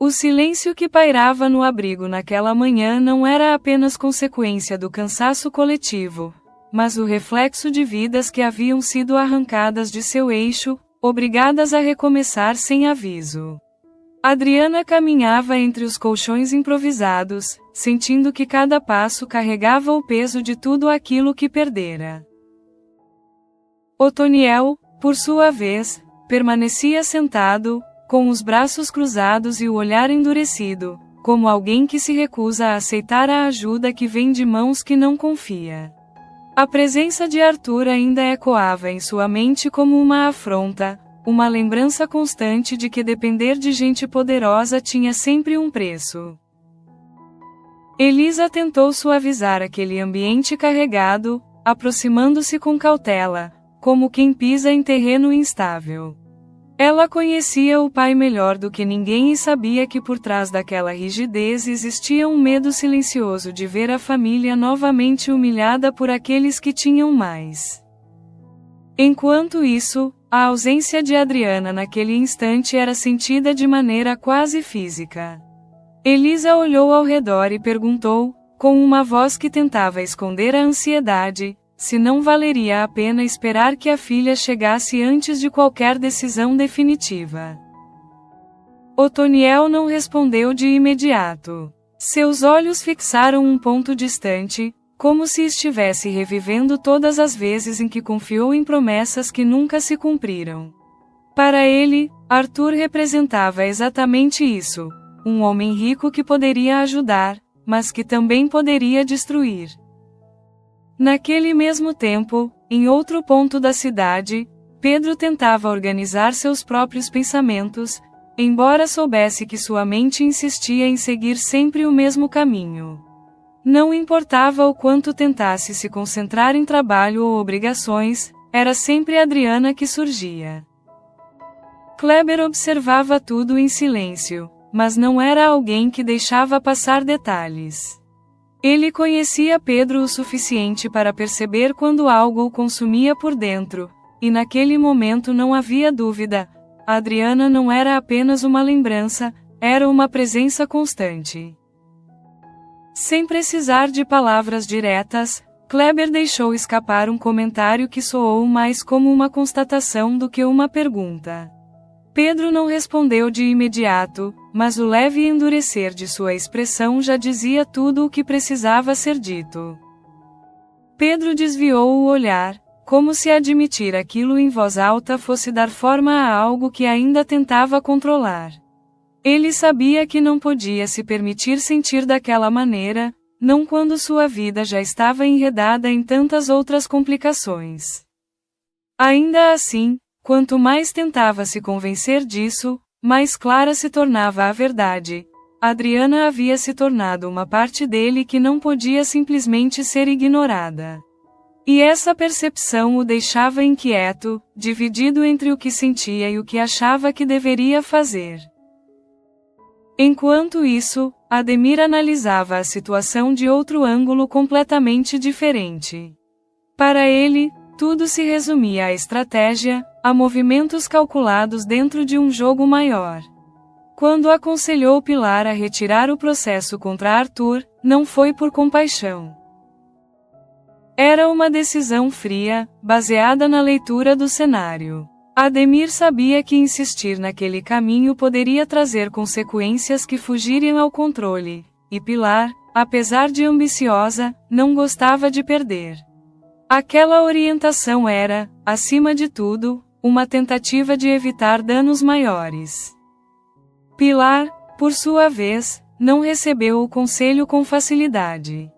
O silêncio que pairava no abrigo naquela manhã não era apenas consequência do cansaço coletivo, mas o reflexo de vidas que haviam sido arrancadas de seu eixo, obrigadas a recomeçar sem aviso. Adriana caminhava entre os colchões improvisados, sentindo que cada passo carregava o peso de tudo aquilo que perdera. Otoniel, por sua vez, permanecia sentado, com os braços cruzados e o olhar endurecido, como alguém que se recusa a aceitar a ajuda que vem de mãos que não confia. A presença de Arthur ainda ecoava em sua mente como uma afronta, uma lembrança constante de que depender de gente poderosa tinha sempre um preço. Elisa tentou suavizar aquele ambiente carregado, aproximando-se com cautela, como quem pisa em terreno instável. Ela conhecia o pai melhor do que ninguém e sabia que por trás daquela rigidez existia um medo silencioso de ver a família novamente humilhada por aqueles que tinham mais. Enquanto isso, a ausência de Adriana naquele instante era sentida de maneira quase física. Elisa olhou ao redor e perguntou, com uma voz que tentava esconder a ansiedade, se não valeria a pena esperar que a filha chegasse antes de qualquer decisão definitiva. Otoniel não respondeu de imediato. Seus olhos fixaram um ponto distante, como se estivesse revivendo todas as vezes em que confiou em promessas que nunca se cumpriram. Para ele, Arthur representava exatamente isso, um homem rico que poderia ajudar, mas que também poderia destruir. Naquele mesmo tempo, em outro ponto da cidade, Pedro tentava organizar seus próprios pensamentos, embora soubesse que sua mente insistia em seguir sempre o mesmo caminho. Não importava o quanto tentasse se concentrar em trabalho ou obrigações, era sempre Adriana que surgia. Kleber observava tudo em silêncio, mas não era alguém que deixava passar detalhes. Ele conhecia Pedro o suficiente para perceber quando algo o consumia por dentro, e naquele momento não havia dúvida, a Adriana não era apenas uma lembrança, era uma presença constante. Sem precisar de palavras diretas, Kleber deixou escapar um comentário que soou mais como uma constatação do que uma pergunta. Pedro não respondeu de imediato, mas o leve endurecer de sua expressão já dizia tudo o que precisava ser dito. Pedro desviou o olhar, como se admitir aquilo em voz alta fosse dar forma a algo que ainda tentava controlar. Ele sabia que não podia se permitir sentir daquela maneira, não quando sua vida já estava enredada em tantas outras complicações. Ainda assim, quanto mais tentava se convencer disso, mais clara se tornava a verdade. Adriana havia se tornado uma parte dele que não podia simplesmente ser ignorada. E essa percepção o deixava inquieto, dividido entre o que sentia e o que achava que deveria fazer. Enquanto isso, Ademir analisava a situação de outro ângulo completamente diferente. Para ele, tudo se resumia à estratégia, a movimentos calculados dentro de um jogo maior. Quando aconselhou Pilar a retirar o processo contra Arthur, não foi por compaixão. Era uma decisão fria, baseada na leitura do cenário. Ademir sabia que insistir naquele caminho poderia trazer consequências que fugiriam ao controle, e Pilar, apesar de ambiciosa, não gostava de perder. Aquela orientação era, acima de tudo, uma tentativa de evitar danos maiores. Pilar, por sua vez, não recebeu o conselho com facilidade.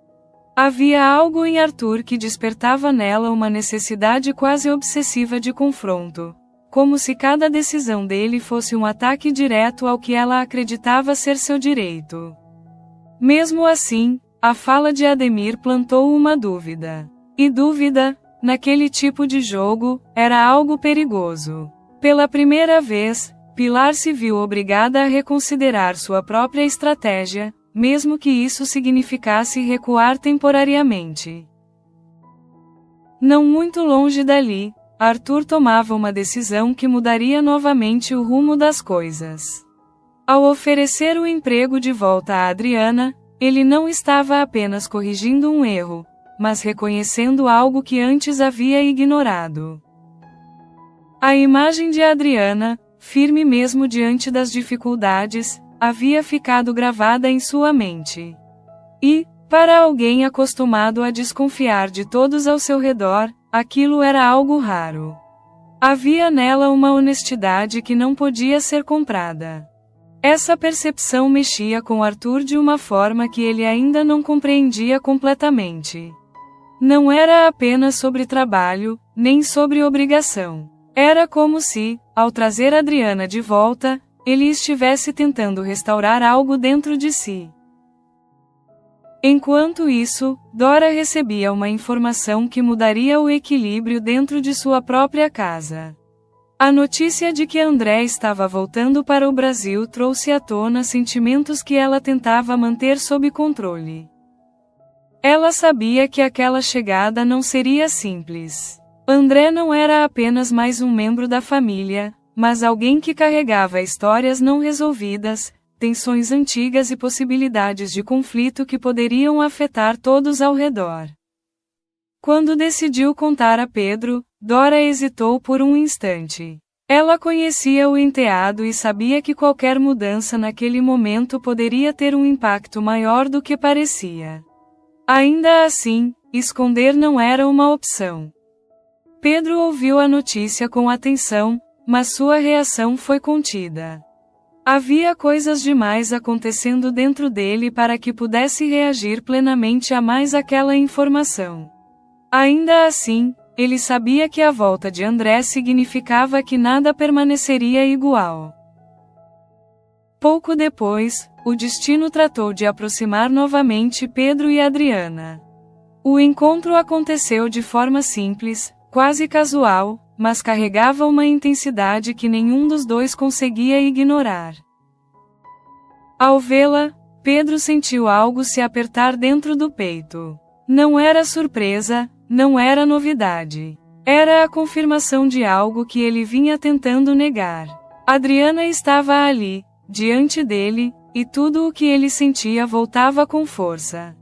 Havia algo em Arthur que despertava nela uma necessidade quase obsessiva de confronto, como se cada decisão dele fosse um ataque direto ao que ela acreditava ser seu direito. Mesmo assim, a fala de Ademir plantou uma dúvida. E dúvida, naquele tipo de jogo, era algo perigoso. Pela primeira vez, Pilar se viu obrigada a reconsiderar sua própria estratégia, mesmo que isso significasse recuar temporariamente. Não muito longe dali, Arthur tomava uma decisão que mudaria novamente o rumo das coisas. Ao oferecer o emprego de volta a Adriana, ele não estava apenas corrigindo um erro, mas reconhecendo algo que antes havia ignorado. A imagem de Adriana, firme mesmo diante das dificuldades, havia ficado gravada em sua mente. E, para alguém acostumado a desconfiar de todos ao seu redor, aquilo era algo raro. Havia nela uma honestidade que não podia ser comprada. Essa percepção mexia com Arthur de uma forma que ele ainda não compreendia completamente. Não era apenas sobre trabalho, nem sobre obrigação. Era como se, ao trazer Adriana de volta, ele estivesse tentando restaurar algo dentro de si. Enquanto isso, Dora recebia uma informação que mudaria o equilíbrio dentro de sua própria casa. A notícia de que André estava voltando para o Brasil trouxe à tona sentimentos que ela tentava manter sob controle. Ela sabia que aquela chegada não seria simples. André não era apenas mais um membro da família, mas alguém que carregava histórias não resolvidas, tensões antigas e possibilidades de conflito que poderiam afetar todos ao redor. Quando decidiu contar a Pedro, Dora hesitou por um instante. Ela conhecia o enteado e sabia que qualquer mudança naquele momento poderia ter um impacto maior do que parecia. Ainda assim, esconder não era uma opção. Pedro ouviu a notícia com atenção, mas sua reação foi contida. Havia coisas demais acontecendo dentro dele para que pudesse reagir plenamente a mais aquela informação. Ainda assim, ele sabia que a volta de André significava que nada permaneceria igual. Pouco depois, o destino tratou de aproximar novamente Pedro e Adriana. O encontro aconteceu de forma simples, quase casual, mas carregava uma intensidade que nenhum dos dois conseguia ignorar. Ao vê-la, Pedro sentiu algo se apertar dentro do peito. Não era surpresa, não era novidade. Era a confirmação de algo que ele vinha tentando negar. Adriana estava ali, diante dele, e tudo o que ele sentia voltava com força.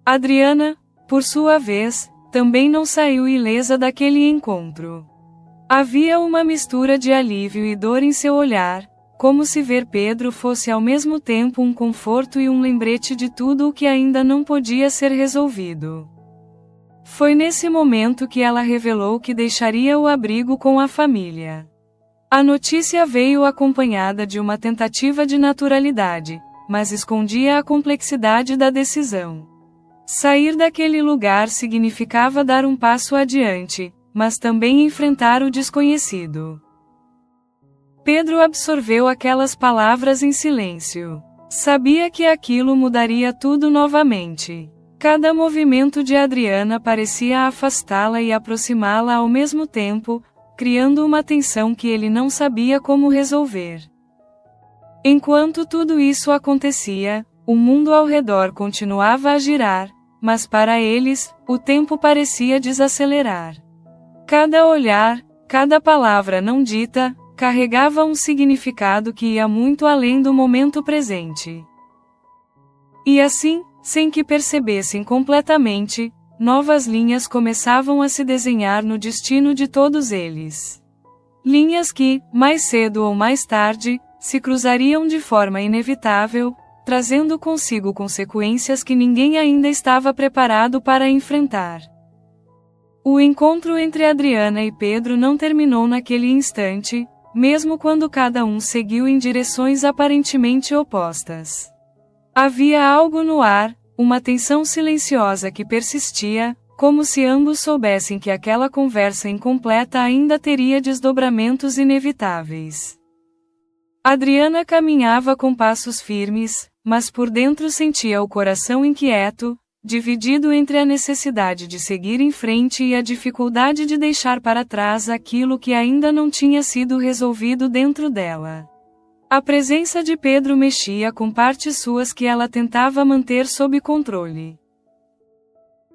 Adriana, por sua vez, também não saiu ilesa daquele encontro. Havia uma mistura de alívio e dor em seu olhar, como se ver Pedro fosse ao mesmo tempo um conforto e um lembrete de tudo o que ainda não podia ser resolvido. Foi nesse momento que ela revelou que deixaria o abrigo com a família. A notícia veio acompanhada de uma tentativa de naturalidade, mas escondia a complexidade da decisão. Sair daquele lugar significava dar um passo adiante, mas também enfrentar o desconhecido. Pedro absorveu aquelas palavras em silêncio. Sabia que aquilo mudaria tudo novamente. Cada movimento de Adriana parecia afastá-la e aproximá-la ao mesmo tempo, criando uma tensão que ele não sabia como resolver. Enquanto tudo isso acontecia, o mundo ao redor continuava a girar, mas para eles, o tempo parecia desacelerar. Cada olhar, cada palavra não dita, carregava um significado que ia muito além do momento presente. E assim, sem que percebessem completamente, novas linhas começavam a se desenhar no destino de todos eles. Linhas que, mais cedo ou mais tarde, se cruzariam de forma inevitável, trazendo consigo consequências que ninguém ainda estava preparado para enfrentar. O encontro entre Adriana e Pedro não terminou naquele instante, mesmo quando cada um seguiu em direções aparentemente opostas. Havia algo no ar, uma tensão silenciosa que persistia, como se ambos soubessem que aquela conversa incompleta ainda teria desdobramentos inevitáveis. Adriana caminhava com passos firmes, mas por dentro sentia o coração inquieto, dividido entre a necessidade de seguir em frente e a dificuldade de deixar para trás aquilo que ainda não tinha sido resolvido dentro dela. A presença de Pedro mexia com partes suas que ela tentava manter sob controle.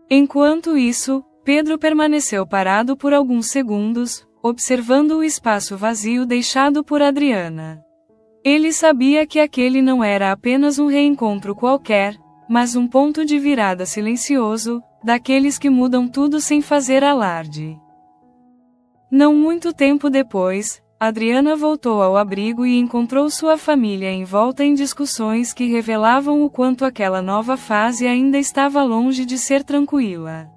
Enquanto isso, Pedro permaneceu parado por alguns segundos, observando o espaço vazio deixado por Adriana. Ele sabia que aquele não era apenas um reencontro qualquer, mas um ponto de virada silencioso, daqueles que mudam tudo sem fazer alarde. Não muito tempo depois, Adriana voltou ao abrigo e encontrou sua família envolta em discussões que revelavam o quanto aquela nova fase ainda estava longe de ser tranquila.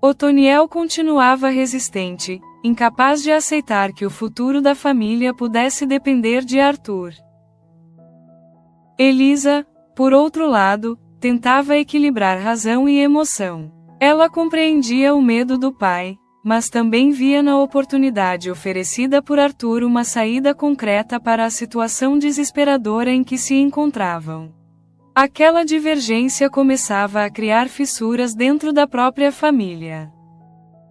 Otoniel continuava resistente, incapaz de aceitar que o futuro da família pudesse depender de Arthur. Elisa, por outro lado, tentava equilibrar razão e emoção. Ela compreendia o medo do pai, mas também via na oportunidade oferecida por Arthur uma saída concreta para a situação desesperadora em que se encontravam. Aquela divergência começava a criar fissuras dentro da própria família.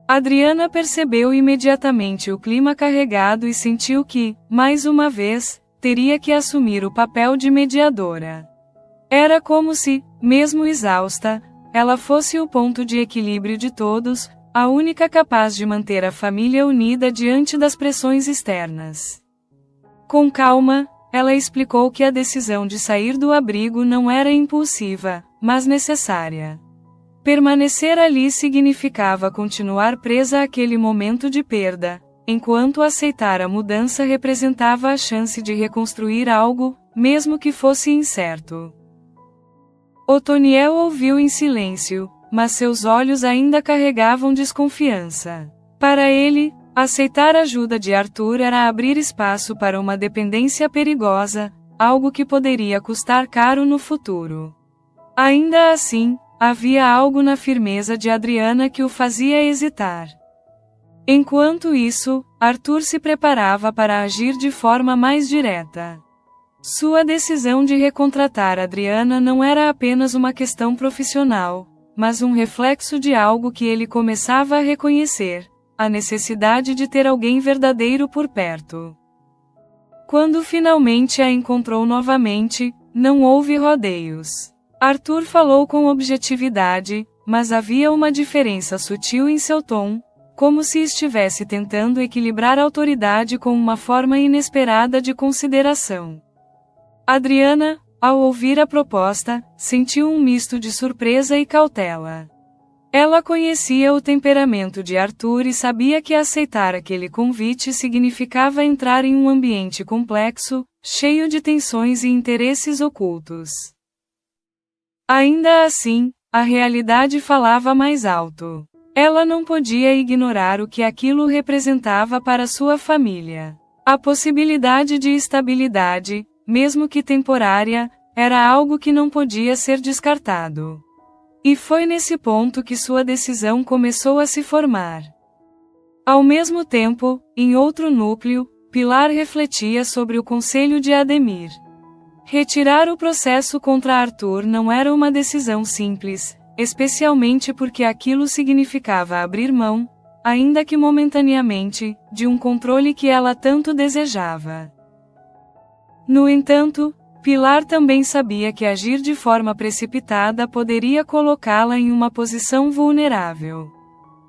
Adriana percebeu imediatamente o clima carregado e sentiu que, mais uma vez, teria que assumir o papel de mediadora. Era como se, mesmo exausta, ela fosse o ponto de equilíbrio de todos, a única capaz de manter a família unida diante das pressões externas. Com calma, ela explicou que a decisão de sair do abrigo não era impulsiva, mas necessária. Permanecer ali significava continuar presa àquele momento de perda, enquanto aceitar a mudança representava a chance de reconstruir algo, mesmo que fosse incerto. Otoniel ouviu em silêncio, mas seus olhos ainda carregavam desconfiança. Para ele, aceitar a ajuda de Arthur era abrir espaço para uma dependência perigosa, algo que poderia custar caro no futuro. Ainda assim, havia algo na firmeza de Adriana que o fazia hesitar. Enquanto isso, Arthur se preparava para agir de forma mais direta. Sua decisão de recontratar Adriana não era apenas uma questão profissional, mas um reflexo de algo que ele começava a reconhecer: a necessidade de ter alguém verdadeiro por perto. Quando finalmente a encontrou novamente, não houve rodeios. Arthur falou com objetividade, mas havia uma diferença sutil em seu tom, como se estivesse tentando equilibrar autoridade com uma forma inesperada de consideração. Adriana, ao ouvir a proposta, sentiu um misto de surpresa e cautela. Ela conhecia o temperamento de Arthur e sabia que aceitar aquele convite significava entrar em um ambiente complexo, cheio de tensões e interesses ocultos. Ainda assim, a realidade falava mais alto. Ela não podia ignorar o que aquilo representava para sua família. A possibilidade de estabilidade, mesmo que temporária, era algo que não podia ser descartado. E foi nesse ponto que sua decisão começou a se formar. Ao mesmo tempo, em outro núcleo, Pilar refletia sobre o conselho de Ademir. Retirar o processo contra Arthur não era uma decisão simples, especialmente porque aquilo significava abrir mão, ainda que momentaneamente, de um controle que ela tanto desejava. No entanto, Pilar também sabia que agir de forma precipitada poderia colocá-la em uma posição vulnerável.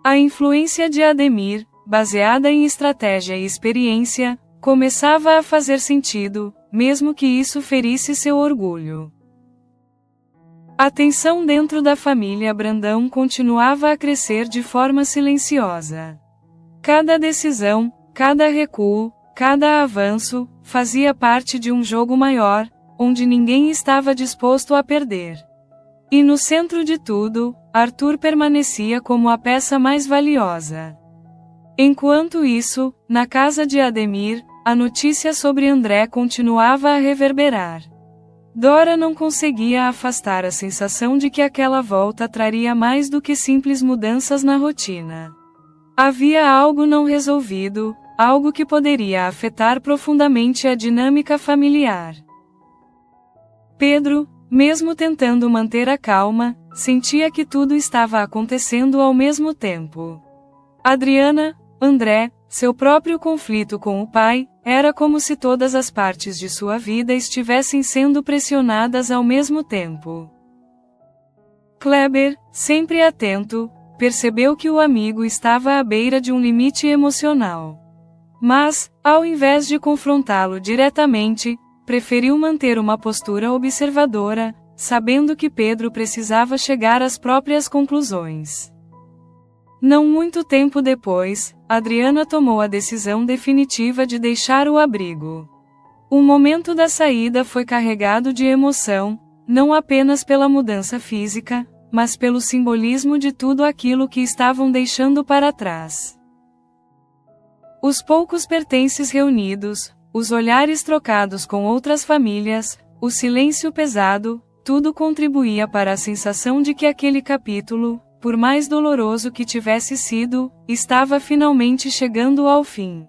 A influência de Ademir, baseada em estratégia e experiência, começava a fazer sentido, mesmo que isso ferisse seu orgulho. A tensão dentro da família Brandão continuava a crescer de forma silenciosa. Cada decisão, cada recuo, cada avanço, fazia parte de um jogo maior, onde ninguém estava disposto a perder. E no centro de tudo, Arthur permanecia como a peça mais valiosa. Enquanto isso, na casa de Ademir, a notícia sobre André continuava a reverberar. Dora não conseguia afastar a sensação de que aquela volta traria mais do que simples mudanças na rotina. Havia algo não resolvido, algo que poderia afetar profundamente a dinâmica familiar. Pedro, mesmo tentando manter a calma, sentia que tudo estava acontecendo ao mesmo tempo. Adriana, André, seu próprio conflito com o pai, era como se todas as partes de sua vida estivessem sendo pressionadas ao mesmo tempo. Kleber, sempre atento, percebeu que o amigo estava à beira de um limite emocional. Mas, ao invés de confrontá-lo diretamente, preferiu manter uma postura observadora, sabendo que Pedro precisava chegar às próprias conclusões. Não muito tempo depois, Adriana tomou a decisão definitiva de deixar o abrigo. O momento da saída foi carregado de emoção, não apenas pela mudança física, mas pelo simbolismo de tudo aquilo que estavam deixando para trás. Os poucos pertences reunidos, os olhares trocados com outras famílias, o silêncio pesado, tudo contribuía para a sensação de que aquele capítulo, por mais doloroso que tivesse sido, estava finalmente chegando ao fim.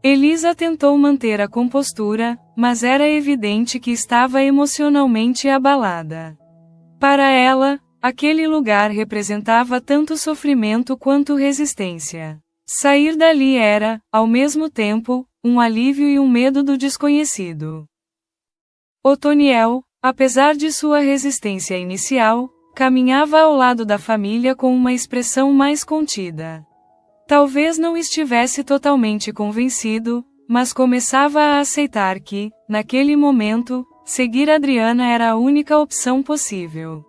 Elisa tentou manter a compostura, mas era evidente que estava emocionalmente abalada. Para ela, aquele lugar representava tanto sofrimento quanto resistência. Sair dali era, ao mesmo tempo, um alívio e um medo do desconhecido. Otoniel, apesar de sua resistência inicial, caminhava ao lado da família com uma expressão mais contida. Talvez não estivesse totalmente convencido, mas começava a aceitar que, naquele momento, seguir Adriana era a única opção possível.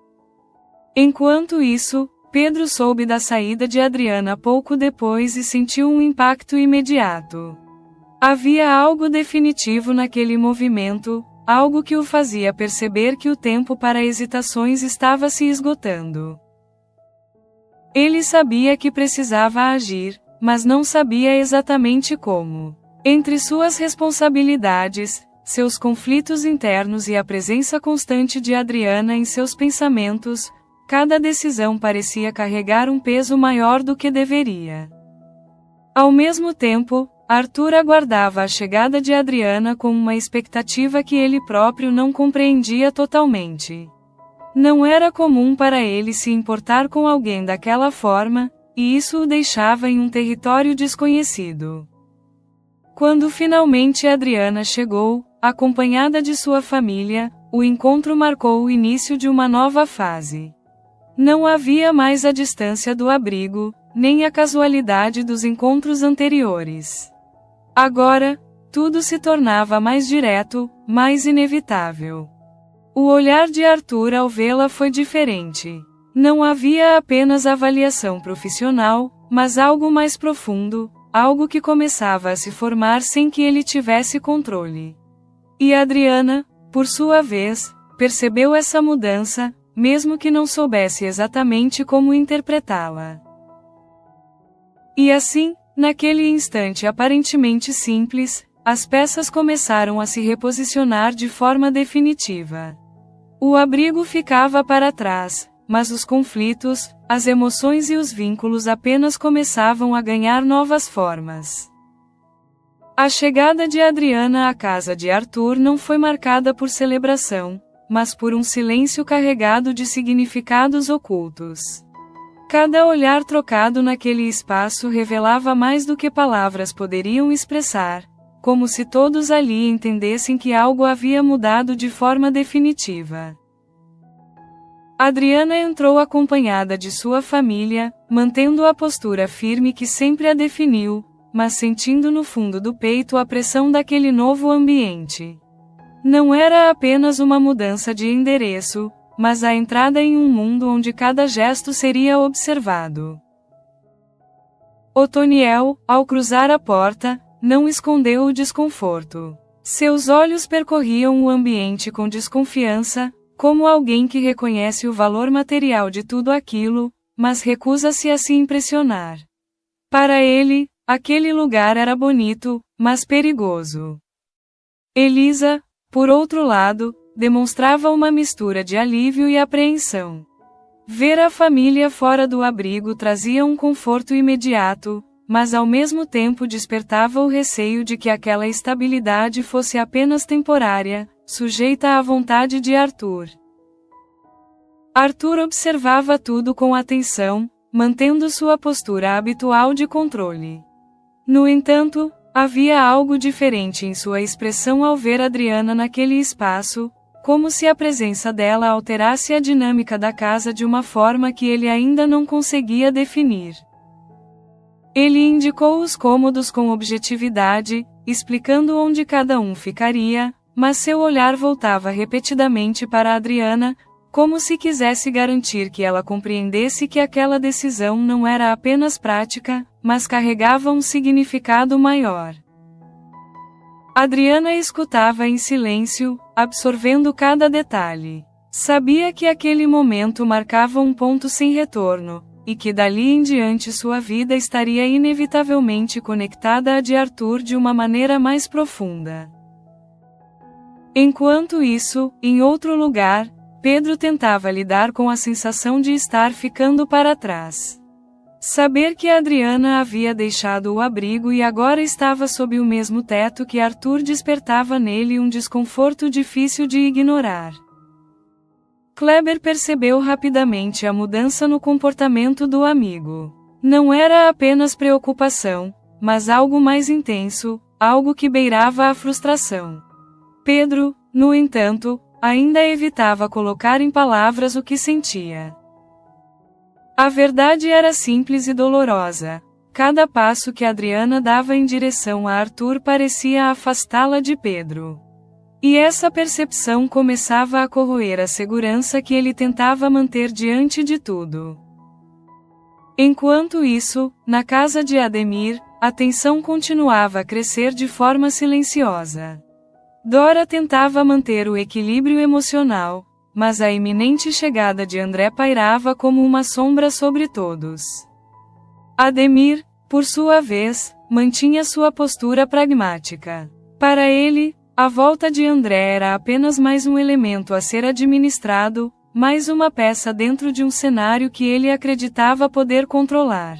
Enquanto isso, Pedro soube da saída de Adriana pouco depois e sentiu um impacto imediato. Havia algo definitivo naquele movimento, algo que o fazia perceber que o tempo para hesitações estava se esgotando. Ele sabia que precisava agir, mas não sabia exatamente como. Entre suas responsabilidades, seus conflitos internos e a presença constante de Adriana em seus pensamentos, cada decisão parecia carregar um peso maior do que deveria. Ao mesmo tempo, Arthur aguardava a chegada de Adriana com uma expectativa que ele próprio não compreendia totalmente. Não era comum para ele se importar com alguém daquela forma, e isso o deixava em um território desconhecido. Quando finalmente Adriana chegou, acompanhada de sua família, o encontro marcou o início de uma nova fase. Não havia mais a distância do abrigo, nem a casualidade dos encontros anteriores. Agora, tudo se tornava mais direto, mais inevitável. O olhar de Arthur ao vê-la foi diferente. Não havia apenas avaliação profissional, mas algo mais profundo, algo que começava a se formar sem que ele tivesse controle. E Adriana, por sua vez, percebeu essa mudança, mesmo que não soubesse exatamente como interpretá-la. E assim, naquele instante aparentemente simples, as peças começaram a se reposicionar de forma definitiva. O abrigo ficava para trás, mas os conflitos, as emoções e os vínculos apenas começavam a ganhar novas formas. A chegada de Adriana à casa de Arthur não foi marcada por celebração, mas por um silêncio carregado de significados ocultos. Cada olhar trocado naquele espaço revelava mais do que palavras poderiam expressar, como se todos ali entendessem que algo havia mudado de forma definitiva. Adriana entrou acompanhada de sua família, mantendo a postura firme que sempre a definiu, mas sentindo no fundo do peito a pressão daquele novo ambiente. Não era apenas uma mudança de endereço, mas a entrada em um mundo onde cada gesto seria observado. Otoniel, ao cruzar a porta, não escondeu o desconforto. Seus olhos percorriam o ambiente com desconfiança, como alguém que reconhece o valor material de tudo aquilo, mas recusa-se a se impressionar. Para ele, aquele lugar era bonito, mas perigoso. Elisa, por outro lado, demonstrava uma mistura de alívio e apreensão. Ver a família fora do abrigo trazia um conforto imediato, mas ao mesmo tempo despertava o receio de que aquela estabilidade fosse apenas temporária, sujeita à vontade de Arthur. Arthur observava tudo com atenção, mantendo sua postura habitual de controle. No entanto, havia algo diferente em sua expressão ao ver Adriana naquele espaço, como se a presença dela alterasse a dinâmica da casa de uma forma que ele ainda não conseguia definir. Ele indicou os cômodos com objetividade, explicando onde cada um ficaria, mas seu olhar voltava repetidamente para Adriana, como se quisesse garantir que ela compreendesse que aquela decisão não era apenas prática, mas carregava um significado maior. Adriana escutava em silêncio, absorvendo cada detalhe. Sabia que aquele momento marcava um ponto sem retorno, e que dali em diante sua vida estaria inevitavelmente conectada à de Arthur de uma maneira mais profunda. Enquanto isso, em outro lugar, Pedro tentava lidar com a sensação de estar ficando para trás. Saber que Adriana havia deixado o abrigo e agora estava sob o mesmo teto que Arthur despertava nele um desconforto difícil de ignorar. Kleber percebeu rapidamente a mudança no comportamento do amigo. Não era apenas preocupação, mas algo mais intenso, algo que beirava a frustração. Pedro, no entanto, ainda evitava colocar em palavras o que sentia. A verdade era simples e dolorosa. Cada passo que Adriana dava em direção a Arthur parecia afastá-la de Pedro. E essa percepção começava a corroer a segurança que ele tentava manter diante de tudo. Enquanto isso, na casa de Ademir, a tensão continuava a crescer de forma silenciosa. Dora tentava manter o equilíbrio emocional, mas a iminente chegada de André pairava como uma sombra sobre todos. Ademir, por sua vez, mantinha sua postura pragmática. Para ele, a volta de André era apenas mais um elemento a ser administrado, mais uma peça dentro de um cenário que ele acreditava poder controlar.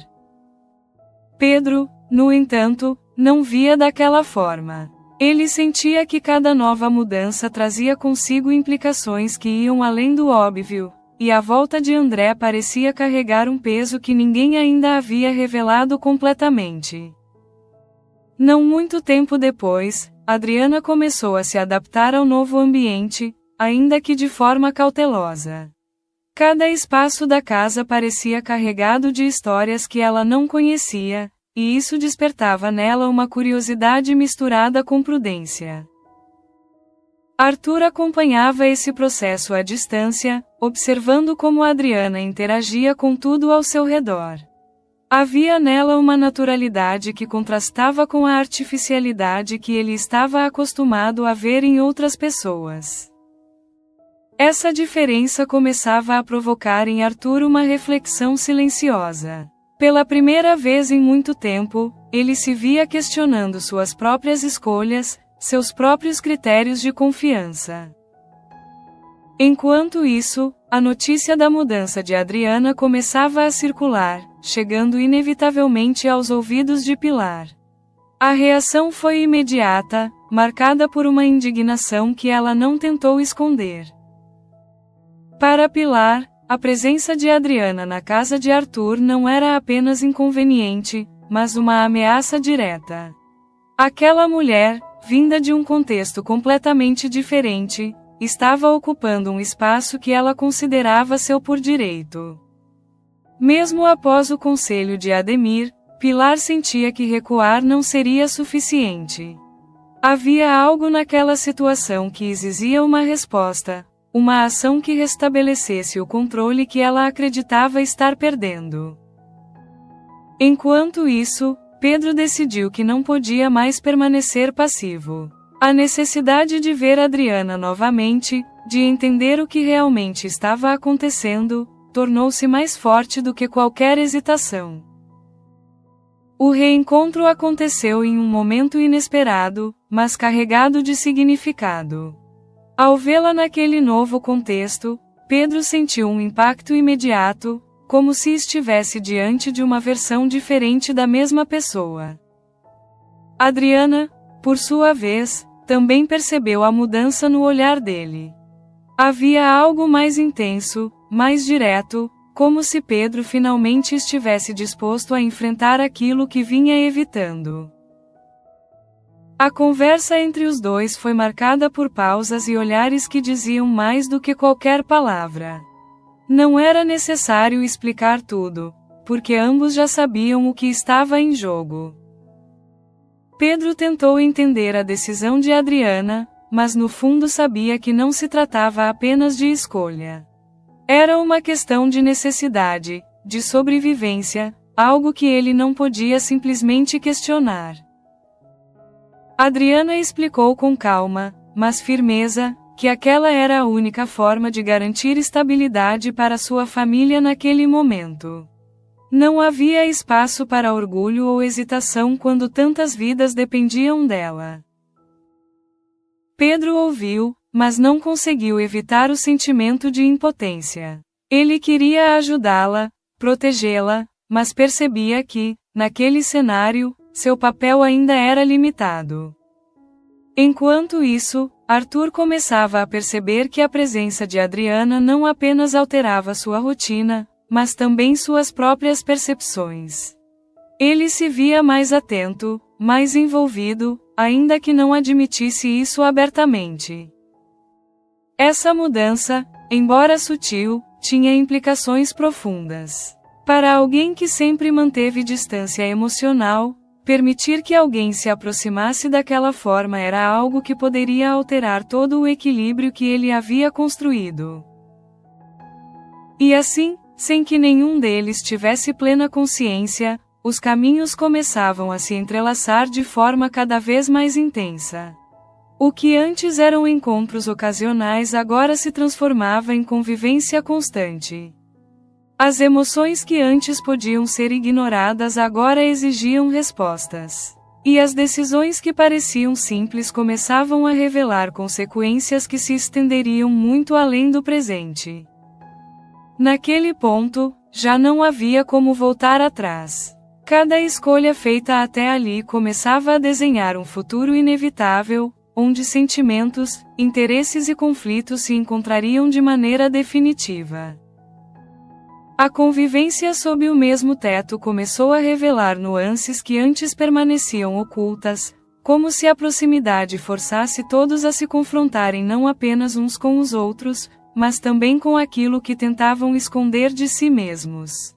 Pedro, no entanto, não via daquela forma. Ele sentia que cada nova mudança trazia consigo implicações que iam além do óbvio, e a volta de André parecia carregar um peso que ninguém ainda havia revelado completamente. Não muito tempo depois, Adriana começou a se adaptar ao novo ambiente, ainda que de forma cautelosa. Cada espaço da casa parecia carregado de histórias que ela não conhecia, e isso despertava nela uma curiosidade misturada com prudência. Arthur acompanhava esse processo à distância, observando como Adriana interagia com tudo ao seu redor. Havia nela uma naturalidade que contrastava com a artificialidade que ele estava acostumado a ver em outras pessoas. Essa diferença começava a provocar em Arthur uma reflexão silenciosa. Pela primeira vez em muito tempo, ele se via questionando suas próprias escolhas, seus próprios critérios de confiança. Enquanto isso, a notícia da mudança de Adriana começava a circular, chegando inevitavelmente aos ouvidos de Pilar. A reação foi imediata, marcada por uma indignação que ela não tentou esconder. Para Pilar, a presença de Adriana na casa de Arthur não era apenas inconveniente, mas uma ameaça direta. Aquela mulher, vinda de um contexto completamente diferente, estava ocupando um espaço que ela considerava seu por direito. Mesmo após o conselho de Ademir, Pilar sentia que recuar não seria suficiente. Havia algo naquela situação que exigia uma resposta. Uma ação que restabelecesse o controle que ela acreditava estar perdendo. Enquanto isso, Pedro decidiu que não podia mais permanecer passivo. A necessidade de ver Adriana novamente, de entender o que realmente estava acontecendo, tornou-se mais forte do que qualquer hesitação. O reencontro aconteceu em um momento inesperado, mas carregado de significado. Ao vê-la naquele novo contexto, Pedro sentiu um impacto imediato, como se estivesse diante de uma versão diferente da mesma pessoa. Adriana, por sua vez, também percebeu a mudança no olhar dele. Havia algo mais intenso, mais direto, como se Pedro finalmente estivesse disposto a enfrentar aquilo que vinha evitando. A conversa entre os dois foi marcada por pausas e olhares que diziam mais do que qualquer palavra. Não era necessário explicar tudo, porque ambos já sabiam o que estava em jogo. Pedro tentou entender a decisão de Adriana, mas no fundo sabia que não se tratava apenas de escolha. Era uma questão de necessidade, de sobrevivência, algo que ele não podia simplesmente questionar. Adriana explicou com calma, mas firmeza, que aquela era a única forma de garantir estabilidade para sua família naquele momento. Não havia espaço para orgulho ou hesitação quando tantas vidas dependiam dela. Pedro ouviu, mas não conseguiu evitar o sentimento de impotência. Ele queria ajudá-la, protegê-la, mas percebia que, naquele cenário, seu papel ainda era limitado. Enquanto isso, Arthur começava a perceber que a presença de Adriana não apenas alterava sua rotina, mas também suas próprias percepções. Ele se via mais atento, mais envolvido, ainda que não admitisse isso abertamente. Essa mudança, embora sutil, tinha implicações profundas. Para alguém que sempre manteve distância emocional, permitir que alguém se aproximasse daquela forma era algo que poderia alterar todo o equilíbrio que ele havia construído. E assim, sem que nenhum deles tivesse plena consciência, os caminhos começavam a se entrelaçar de forma cada vez mais intensa. O que antes eram encontros ocasionais agora se transformava em convivência constante. As emoções que antes podiam ser ignoradas agora exigiam respostas. E as decisões que pareciam simples começavam a revelar consequências que se estenderiam muito além do presente. Naquele ponto, já não havia como voltar atrás. Cada escolha feita até ali começava a desenhar um futuro inevitável, onde sentimentos, interesses e conflitos se encontrariam de maneira definitiva. A convivência sob o mesmo teto começou a revelar nuances que antes permaneciam ocultas, como se a proximidade forçasse todos a se confrontarem não apenas uns com os outros, mas também com aquilo que tentavam esconder de si mesmos.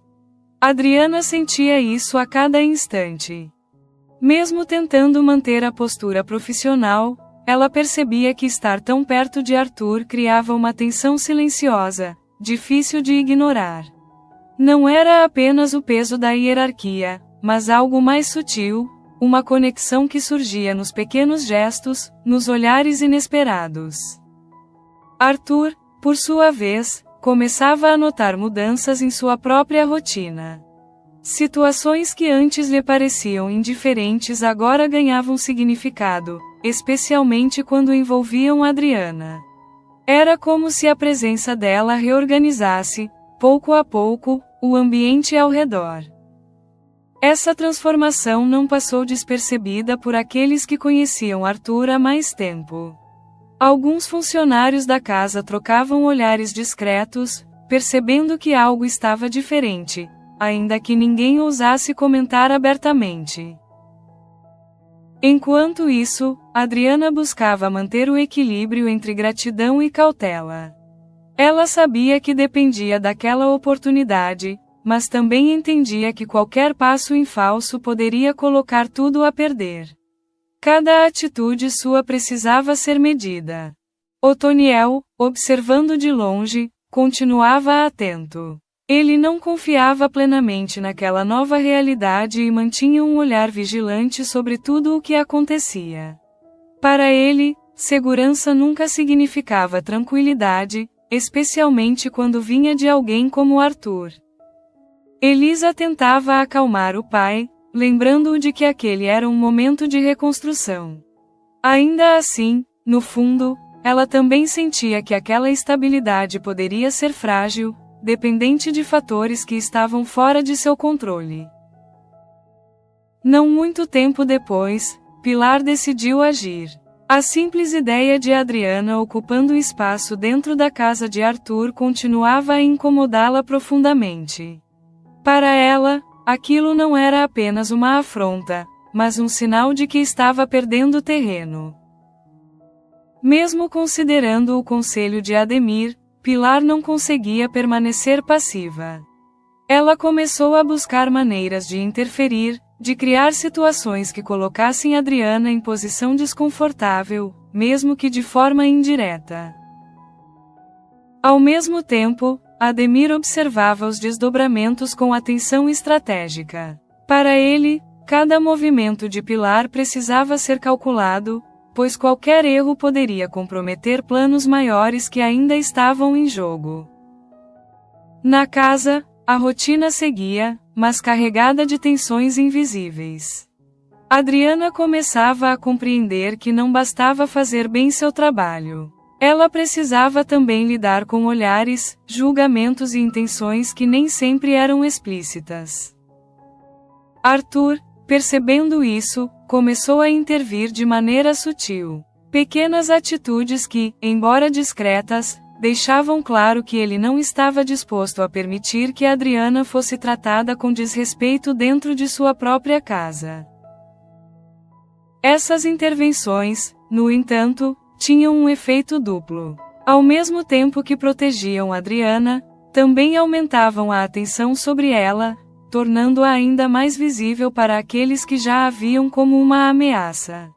Adriana sentia isso a cada instante. Mesmo tentando manter a postura profissional, ela percebia que estar tão perto de Arthur criava uma tensão silenciosa, difícil de ignorar. Não era apenas o peso da hierarquia, mas algo mais sutil, uma conexão que surgia nos pequenos gestos, nos olhares inesperados. Arthur, por sua vez, começava a notar mudanças em sua própria rotina. Situações que antes lhe pareciam indiferentes agora ganhavam significado, especialmente quando envolviam Adriana. Era como se a presença dela reorganizasse, pouco a pouco, o ambiente ao redor. Essa transformação não passou despercebida por aqueles que conheciam Arthur há mais tempo. Alguns funcionários da casa trocavam olhares discretos, percebendo que algo estava diferente, ainda que ninguém ousasse comentar abertamente. Enquanto isso, Adriana buscava manter o equilíbrio entre gratidão e cautela. Ela sabia que dependia daquela oportunidade, mas também entendia que qualquer passo em falso poderia colocar tudo a perder. Cada atitude sua precisava ser medida. Otoniel, observando de longe, continuava atento. Ele não confiava plenamente naquela nova realidade e mantinha um olhar vigilante sobre tudo o que acontecia. Para ele, segurança nunca significava tranquilidade, especialmente quando vinha de alguém como Arthur. Elisa tentava acalmar o pai, lembrando-o de que aquele era um momento de reconstrução. Ainda assim, no fundo, ela também sentia que aquela estabilidade poderia ser frágil, dependente de fatores que estavam fora de seu controle. Não muito tempo depois, Pilar decidiu agir. A simples ideia de Adriana ocupando espaço dentro da casa de Arthur continuava a incomodá-la profundamente. Para ela, aquilo não era apenas uma afronta, mas um sinal de que estava perdendo terreno. Mesmo considerando o conselho de Ademir, Pilar não conseguia permanecer passiva. Ela começou a buscar maneiras de interferir, de criar situações que colocassem Adriana em posição desconfortável, mesmo que de forma indireta. Ao mesmo tempo, Ademir observava os desdobramentos com atenção estratégica. Para ele, cada movimento de Pilar precisava ser calculado, pois qualquer erro poderia comprometer planos maiores que ainda estavam em jogo. Na casa, a rotina seguia, mas carregada de tensões invisíveis. Adriana começava a compreender que não bastava fazer bem seu trabalho. Ela precisava também lidar com olhares, julgamentos e intenções que nem sempre eram explícitas. Arthur, percebendo isso, começou a intervir de maneira sutil. Pequenas atitudes que, embora discretas, deixavam claro que ele não estava disposto a permitir que Adriana fosse tratada com desrespeito dentro de sua própria casa. Essas intervenções, no entanto, tinham um efeito duplo. Ao mesmo tempo que protegiam Adriana, também aumentavam a atenção sobre ela, tornando-a ainda mais visível para aqueles que já a viam como uma ameaça.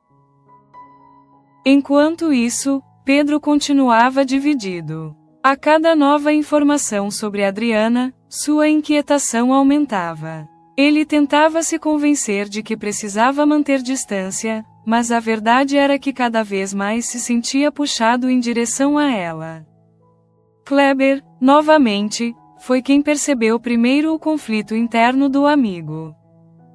Enquanto isso, Pedro continuava dividido. A cada nova informação sobre Adriana, sua inquietação aumentava. Ele tentava se convencer de que precisava manter distância, mas a verdade era que cada vez mais se sentia puxado em direção a ela. Kleber, novamente, foi quem percebeu primeiro o conflito interno do amigo.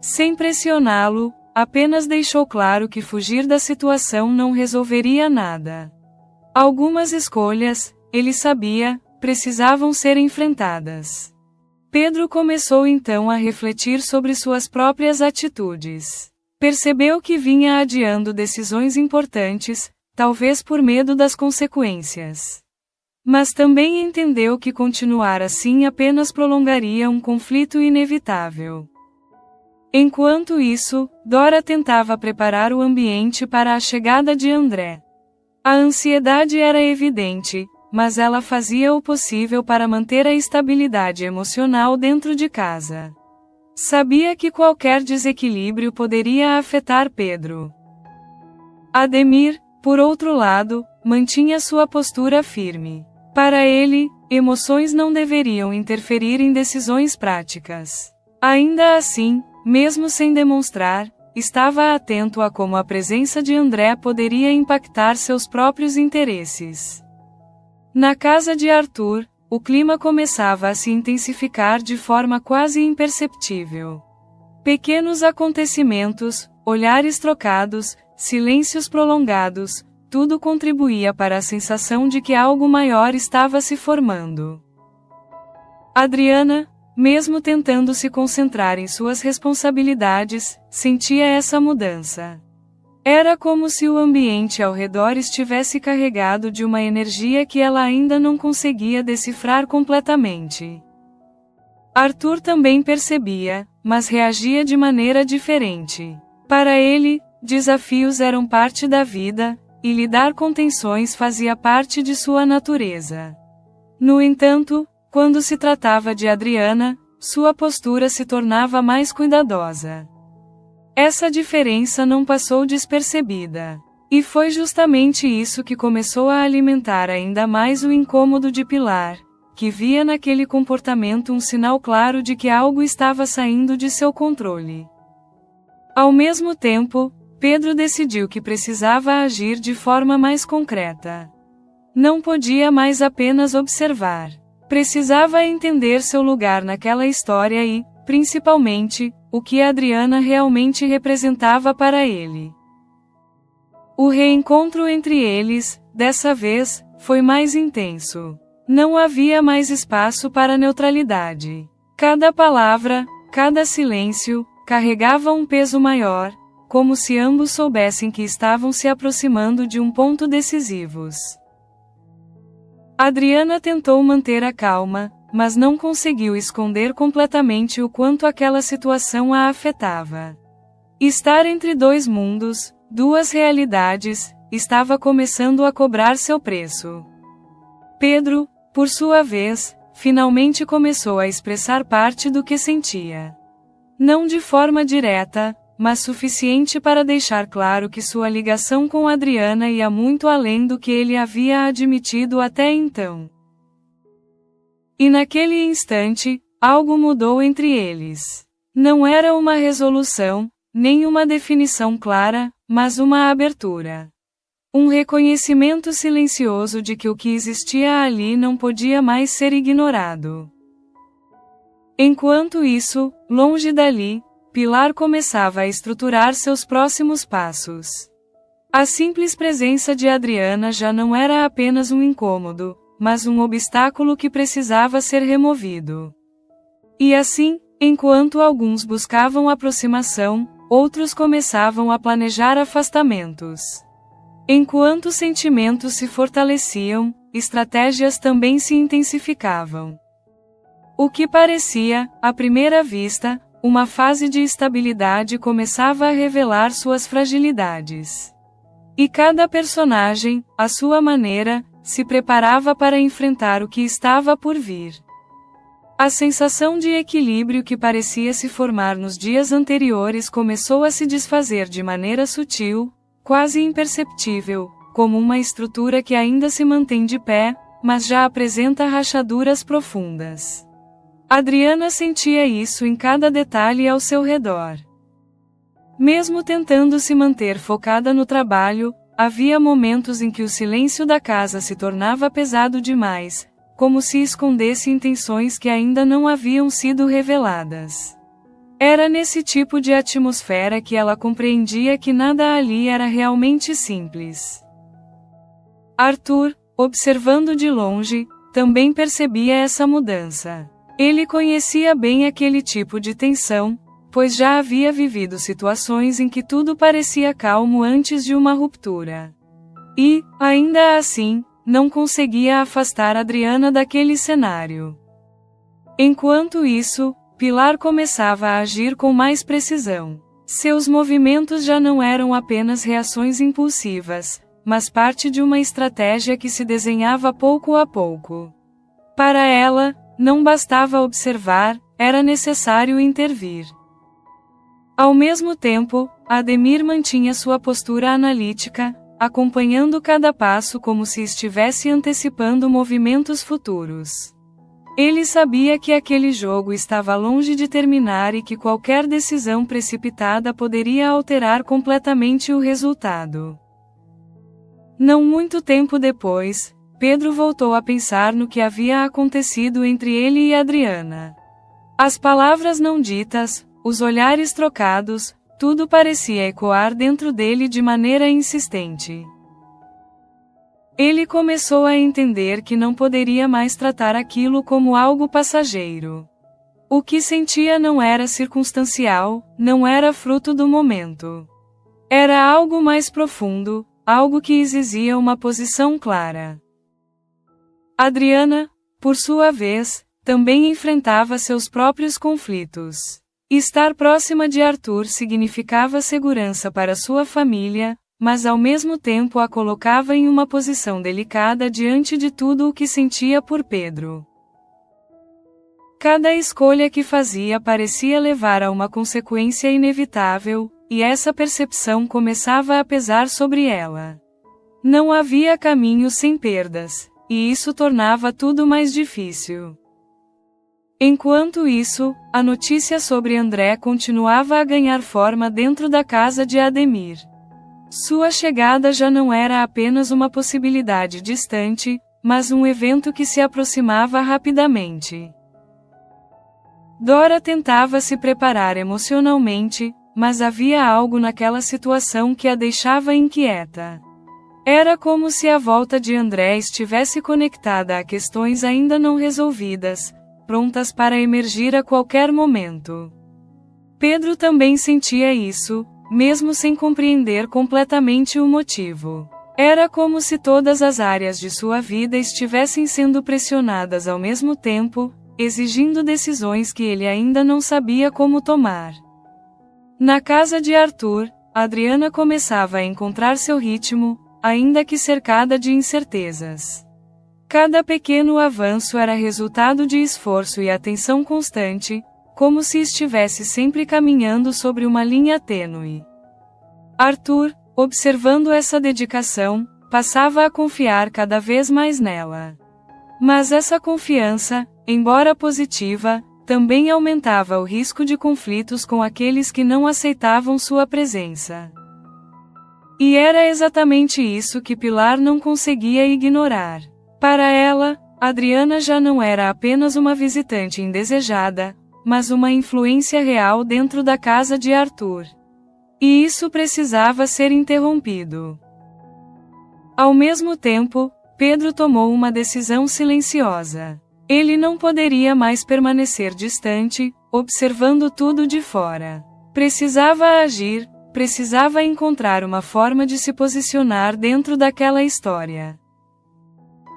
Sem pressioná-lo, apenas deixou claro que fugir da situação não resolveria nada. Algumas escolhas, ele sabia, precisavam ser enfrentadas. Pedro começou então a refletir sobre suas próprias atitudes. Percebeu que vinha adiando decisões importantes, talvez por medo das consequências. Mas também entendeu que continuar assim apenas prolongaria um conflito inevitável. Enquanto isso, Dora tentava preparar o ambiente para a chegada de André. A ansiedade era evidente, mas ela fazia o possível para manter a estabilidade emocional dentro de casa. Sabia que qualquer desequilíbrio poderia afetar Pedro. Ademir, por outro lado, mantinha sua postura firme. Para ele, emoções não deveriam interferir em decisões práticas. Ainda assim, mesmo sem demonstrar, estava atento a como a presença de André poderia impactar seus próprios interesses. Na casa de Arthur, o clima começava a se intensificar de forma quase imperceptível. Pequenos acontecimentos, olhares trocados, silêncios prolongados, tudo contribuía para a sensação de que algo maior estava se formando. Adriana, mesmo tentando se concentrar em suas responsabilidades, sentia essa mudança. Era como se o ambiente ao redor estivesse carregado de uma energia que ela ainda não conseguia decifrar completamente. Arthur também percebia, mas reagia de maneira diferente. Para ele, desafios eram parte da vida, e lidar com tensões fazia parte de sua natureza. No entanto, quando se tratava de Adriana, sua postura se tornava mais cuidadosa. Essa diferença não passou despercebida. E foi justamente isso que começou a alimentar ainda mais o incômodo de Pilar, que via naquele comportamento um sinal claro de que algo estava saindo de seu controle. Ao mesmo tempo, Pedro decidiu que precisava agir de forma mais concreta. Não podia mais apenas observar. Precisava entender seu lugar naquela história e, principalmente, o que Adriana realmente representava para ele. O reencontro entre eles, dessa vez, foi mais intenso. Não havia mais espaço para neutralidade. Cada palavra, cada silêncio, carregava um peso maior, como se ambos soubessem que estavam se aproximando de um ponto decisivos. Adriana tentou manter a calma, mas não conseguiu esconder completamente o quanto aquela situação a afetava. Estar entre dois mundos, duas realidades, estava começando a cobrar seu preço. Pedro, por sua vez, finalmente começou a expressar parte do que sentia. Não de forma direta, mas suficiente para deixar claro que sua ligação com Adriana ia muito além do que ele havia admitido até então. E naquele instante, algo mudou entre eles. Não era uma resolução, nem uma definição clara, mas uma abertura. Um reconhecimento silencioso de que o que existia ali não podia mais ser ignorado. Enquanto isso, longe dali, Pilar começava a estruturar seus próximos passos. A simples presença de Adriana já não era apenas um incômodo, mas um obstáculo que precisava ser removido. E assim, enquanto alguns buscavam aproximação, outros começavam a planejar afastamentos. Enquanto sentimentos se fortaleciam, estratégias também se intensificavam. O que parecia, à primeira vista, uma fase de estabilidade começava a revelar suas fragilidades. E cada personagem, à sua maneira, se preparava para enfrentar o que estava por vir. A sensação de equilíbrio que parecia se formar nos dias anteriores começou a se desfazer de maneira sutil, quase imperceptível, como uma estrutura que ainda se mantém de pé, mas já apresenta rachaduras profundas. Adriana sentia isso em cada detalhe ao seu redor. Mesmo tentando se manter focada no trabalho, havia momentos em que o silêncio da casa se tornava pesado demais, como se escondesse intenções que ainda não haviam sido reveladas. Era nesse tipo de atmosfera que ela compreendia que nada ali era realmente simples. Arthur, observando de longe, também percebia essa mudança. Ele conhecia bem aquele tipo de tensão, pois já havia vivido situações em que tudo parecia calmo antes de uma ruptura. E, ainda assim, não conseguia afastar Adriana daquele cenário. Enquanto isso, Pilar começava a agir com mais precisão. Seus movimentos já não eram apenas reações impulsivas, mas parte de uma estratégia que se desenhava pouco a pouco. Para ela, não bastava observar, era necessário intervir. Ao mesmo tempo, Ademir mantinha sua postura analítica, acompanhando cada passo como se estivesse antecipando movimentos futuros. Ele sabia que aquele jogo estava longe de terminar e que qualquer decisão precipitada poderia alterar completamente o resultado. Não muito tempo depois, Pedro voltou a pensar no que havia acontecido entre ele e Adriana. As palavras não ditas, os olhares trocados, tudo parecia ecoar dentro dele de maneira insistente. Ele começou a entender que não poderia mais tratar aquilo como algo passageiro. O que sentia não era circunstancial, não era fruto do momento. Era algo mais profundo, algo que exigia uma posição clara. Adriana, por sua vez, também enfrentava seus próprios conflitos. Estar próxima de Arthur significava segurança para sua família, mas ao mesmo tempo a colocava em uma posição delicada diante de tudo o que sentia por Pedro. Cada escolha que fazia parecia levar a uma consequência inevitável, e essa percepção começava a pesar sobre ela. Não havia caminho sem perdas, e isso tornava tudo mais difícil. Enquanto isso, a notícia sobre André continuava a ganhar forma dentro da casa de Ademir. Sua chegada já não era apenas uma possibilidade distante, mas um evento que se aproximava rapidamente. Dora tentava se preparar emocionalmente, mas havia algo naquela situação que a deixava inquieta. Era como se a volta de André estivesse conectada a questões ainda não resolvidas, prontas para emergir a qualquer momento. Pedro também sentia isso, mesmo sem compreender completamente o motivo. Era como se todas as áreas de sua vida estivessem sendo pressionadas ao mesmo tempo, exigindo decisões que ele ainda não sabia como tomar. Na casa de Arthur, Adriana começava a encontrar seu ritmo, ainda que cercada de incertezas. Cada pequeno avanço era resultado de esforço e atenção constante, como se estivesse sempre caminhando sobre uma linha tênue. Arthur, observando essa dedicação, passava a confiar cada vez mais nela. Mas essa confiança, embora positiva, também aumentava o risco de conflitos com aqueles que não aceitavam sua presença. E era exatamente isso que Pilar não conseguia ignorar. Para ela, Adriana já não era apenas uma visitante indesejada, mas uma influência real dentro da casa de Arthur. E isso precisava ser interrompido. Ao mesmo tempo, Pedro tomou uma decisão silenciosa. Ele não poderia mais permanecer distante, observando tudo de fora. Precisava agir, precisava encontrar uma forma de se posicionar dentro daquela história.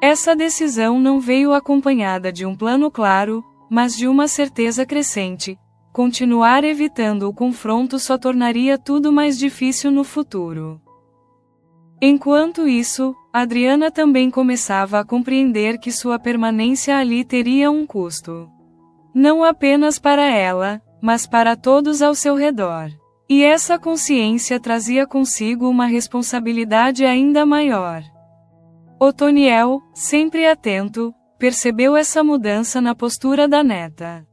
Essa decisão não veio acompanhada de um plano claro, mas de uma certeza crescente: continuar evitando o confronto só tornaria tudo mais difícil no futuro. Enquanto isso, Adriana também começava a compreender que sua permanência ali teria um custo. Não apenas para ela, mas para todos ao seu redor. E essa consciência trazia consigo uma responsabilidade ainda maior. Otoniel, sempre atento, percebeu essa mudança na postura da neta.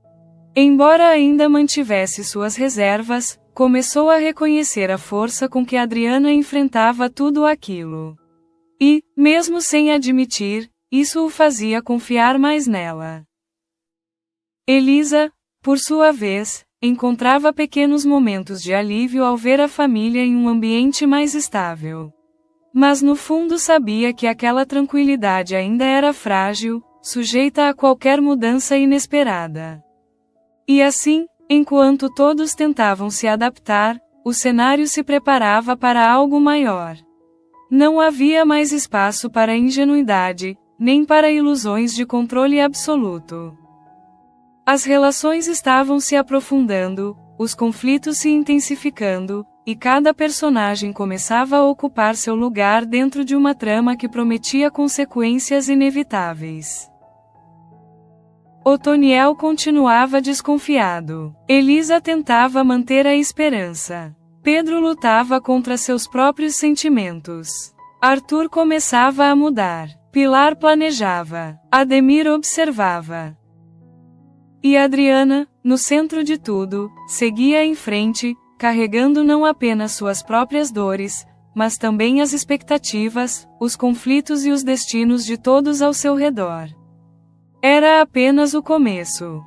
Embora ainda mantivesse suas reservas, começou a reconhecer a força com que Adriana enfrentava tudo aquilo. E, mesmo sem admitir, isso o fazia confiar mais nela. Elisa, por sua vez, encontrava pequenos momentos de alívio ao ver a família em um ambiente mais estável. Mas no fundo sabia que aquela tranquilidade ainda era frágil, sujeita a qualquer mudança inesperada. E assim, enquanto todos tentavam se adaptar, o cenário se preparava para algo maior. Não havia mais espaço para ingenuidade, nem para ilusões de controle absoluto. As relações estavam se aprofundando, os conflitos se intensificando, e cada personagem começava a ocupar seu lugar dentro de uma trama que prometia consequências inevitáveis. Otoniel continuava desconfiado. Elisa tentava manter a esperança. Pedro lutava contra seus próprios sentimentos. Arthur começava a mudar. Pilar planejava. Ademir observava. E Adriana, no centro de tudo, seguia em frente, carregando não apenas suas próprias dores, mas também as expectativas, os conflitos e os destinos de todos ao seu redor. Era apenas o começo.